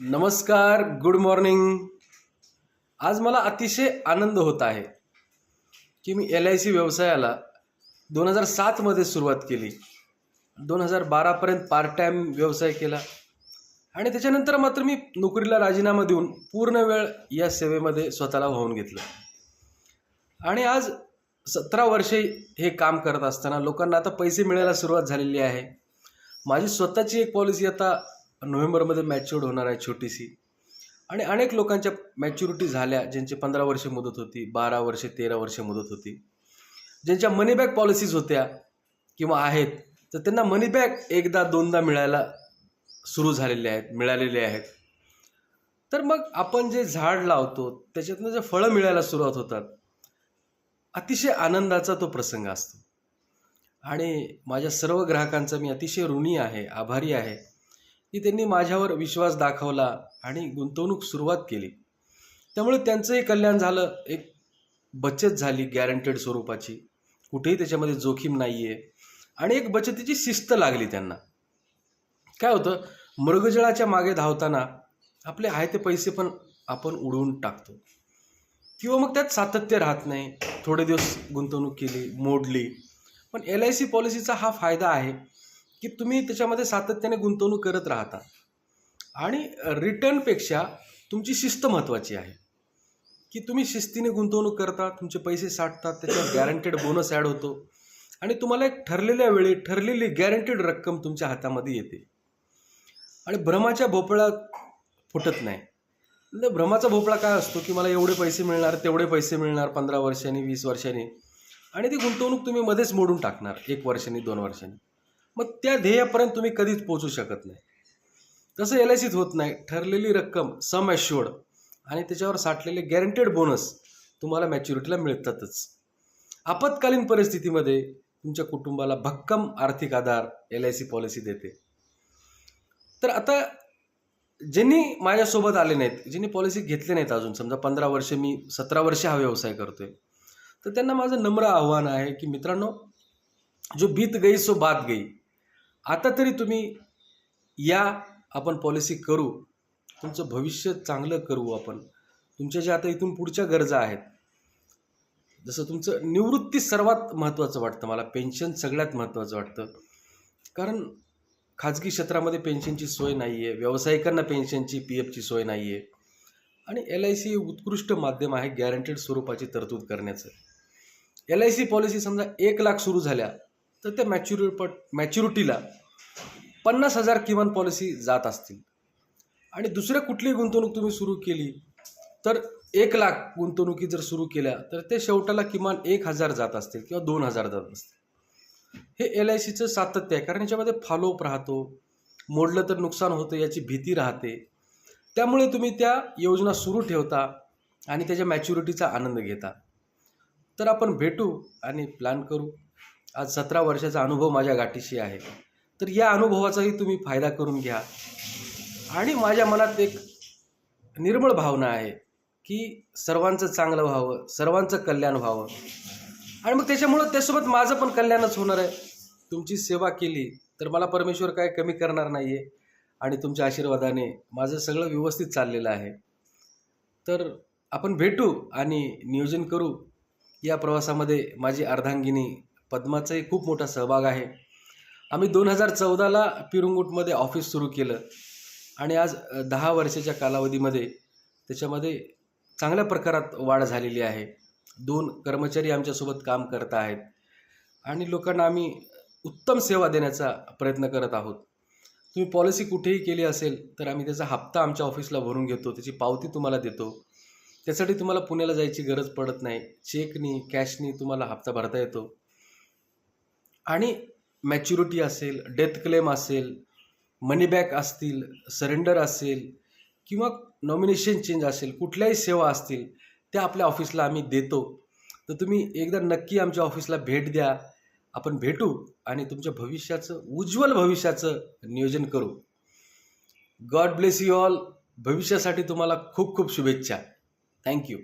नमस्कार, good morning. आज मला अतिशय आनंद होत आहे की मी LIC व्यवसायाला 2007 सुरुवात केली. 2012पर्यंत पार्ट टाईम व्यवसाय केला आणि त्याच्यानंतर मात्र मी नोकरीला राजीनामा देऊन पूर्ण वेळ या सेवेमध्ये स्वतःला वाहून घेतलं. आणि आज 17 वर्षे हे काम करत असताना लोकांना आता पैसे मिळायला सुरुवात झालेली आहे. माझी स्वतःची एक पॉलिसी आता नोव्हेंबरमध्ये मॅच्युअर्ड होणार आहे, छोटीशी. आणि अनेक लोकांच्या मॅच्युरिटी झाल्या, ज्यांची 15 वर्षे मुदत होती, 12 वर्षे, 13 वर्षे मुदत होती. ज्यांच्या मनी बॅक पॉलिसीज होत्या किंवा आहेत, तर त्यांना मनी बॅक एकदा दोनदा मिळायला सुरू मिळालेले आहेत. तर मग आपण जे झाड लावतो त्याच्यातनं जे फळं मिळायला सुरुवात होतात, अतिशय आनंदाचा तो प्रसंग असतो. आणि माझ्या सर्व ग्राहकांचा मी अतिशय ऋणी आहे, आभारी आहे की त्यांनी माझ्यावर विश्वास दाखवला आणि गुंतवणूक सुरुवात केली. त्यामुळे त्यांचंही कल्याण झालं, एक बचत झाली गॅरंटेड स्वरूपाची, कुठेही त्याच्यामध्ये जोखीम नाही आहे. आणि एक बचतीची शिस्त लागली त्यांना. काय होतं, मृगजळाच्या मागे धावताना आपले आहे ते पैसे पण आपण उडवून टाकतो किंवा मग त्यात सातत्य राहत नाही. थोडे दिवस गुंतवणूक केली, मोडली. पण LIC पॉलिसीचा हा फायदा आहे की तुम्ही त्याच्यामध्ये सातत्याने गुंतवणूक करत राहता आणि रिटर्नपेक्षा तुमची शिस्त महत्त्वाची आहे. की तुम्ही शिस्तीने गुंतवणूक करता, तुमचे पैसे साठतात, त्याच्यावर गॅरंटेड बोनस ॲड होतो आणि तुम्हाला एक ठरलेल्या वेळी ठरलेली गॅरंटेड रक्कम तुमच्या हातामध्ये येते. आणि भ्रमाच्या भोपळा फुटत नाही. म्हणजे भ्रमाचा भोपळा काय असतो की मला एवढे पैसे मिळणार, तेवढे पैसे मिळणार 15 वर्षांनी, 20 वर्षांनी, आणि ती गुंतवणूक तुम्ही मध्येच मोडून टाकणार 1 वर्षांनी, 2 वर्षांनी. मग त्या ध्येयापर्यंत तुम्ही कधीच पोहोचू शकत नाही. तसं LICत होत नाही. ठरलेली रक्कम, सम ॲश्युअर्ड, आणि त्याच्यावर साठलेले गॅरंटेड बोनस तुम्हाला मॅच्युरिटीला मिळतातच. आपत्कालीन परिस्थितीमध्ये तुमच्या कुटुंबाला भक्कम आर्थिक आधार LIC पॉलिसी देते. तर आता ज्यांनी माझ्यासोबत आले नाहीत, ज्यांनी पॉलिसी घेतले नाहीत अजून, समजा 15 वर्षे, मी 17 वर्षे हा व्यवसाय करतोय, तर त्यांना माझं नम्र आव्हान आहे की मित्रांनो, जो बीत गई सो बात गई. आता तरी तुम्ही या, आपण पॉलिसी करू, तुमचं भविष्य चांगलं करू आपण. तुमच्या ज्या आता इथून पुढच्या गरजा आहेत, जसं तुमचं निवृत्ती सर्वात महत्त्वाचं वाटतं मला, पेन्शन सगळ्यात महत्त्वाचं वाटतं. कारण खाजगी क्षेत्रामध्ये पेन्शनची सोय नाही आहे, व्यावसायिकांना पेन्शनची, PFची सोय नाही आहे. आणि LIC उत्कृष्ट माध्यम आहे गॅरंटेड स्वरूपाची तरतूद करण्याचं. LIC पॉलिसी समजा 1 लाख सुरू झाल्या तर त्या मॅच्युरिटीला 50,000 किमान पॉलिसी जात असतील. आणि दुसऱ्या कुठलीही गुंतवणूक तुम्ही सुरू केली तर 1 लाख गुंतवणुकी जर सुरू केल्या तर ते शेवटाला किमान 1,000 जात असतील किंवा 2,000 जात असतील. हे LICचं सातत्य आहे, कारण याच्यामध्ये फॉलोअप राहतो. मोडलं तर नुकसान होतं याची भीती राहते. त्यामुळे तुम्ही त्या योजना सुरू ठेवता आणि त्याच्या मॅच्युरिटीचा आनंद घेता. तर आपण भेटू आणि प्लॅन करू. आज 17 वर्षाचा अनुभव माझ्या गाठीशी आहे, तर या अनुभवाचाही तुम्ही फायदा करून घ्या. आणि माझ्या मनात एक निर्मळ भावना आहे की सर्वांचं चांगलं व्हावं, सर्वांचं कल्याण व्हावं. आणि मग त्याच्यामुळं त्यासोबत माझं पण कल्याणच होणार आहे. तुमची सेवा केली तर मला परमेश्वर काय कमी करणार नाही आहे. आणि तुमच्या आशीर्वादाने माझं सगळं व्यवस्थित चाललेलं आहे. तर आपण भेटू आणि नियोजन करू. या प्रवासामध्ये माझी अर्धांगिनी पद्माचाही खूप मोठा सहभाग आहे. आम्ही 2014ला पिरुंगुटमध्ये ऑफिस सुरू केलं आणि आज 10 वर्षाच्या कालावधीमध्ये त्याच्यामध्ये चांगल्या प्रकारात वाढ झालेली आहे. 2 कर्मचारी आमच्यासोबत काम करत आहेत आणि लोकांना आम्ही उत्तम सेवा देण्याचा प्रयत्न करत आहोत. तुम्ही पॉलिसी कुठेही केली असेल तर आम्ही त्याचा हप्ता आमच्या ऑफिसला भरून घेतो, त्याची पावती तुम्हाला देतो. त्यासाठी तुम्हाला पुण्याला जायची गरज पडत नाही. चेकनी, कॅशनी तुम्हाला हप्ता भरता येतो. आणि मॅच्युरिटी असेल, डेथ क्लेम असेल, मनी बॅक असतील, सरेंडर असेल किंवा नॉमिनेशन चेंज असेल, कुठल्याही सेवा असतील त्या आपल्या ऑफिसला आम्ही देतो. तर तुम्ही एकदा नक्की आमच्या ऑफिसला भेट द्या. आपण भेटू आणि तुमच्या भविष्याचं, उज्ज्वल भविष्याचं नियोजन करू. God bless you all. भविष्यासाठी तुम्हाला खूप खूप शुभेच्छा. थँक्यू.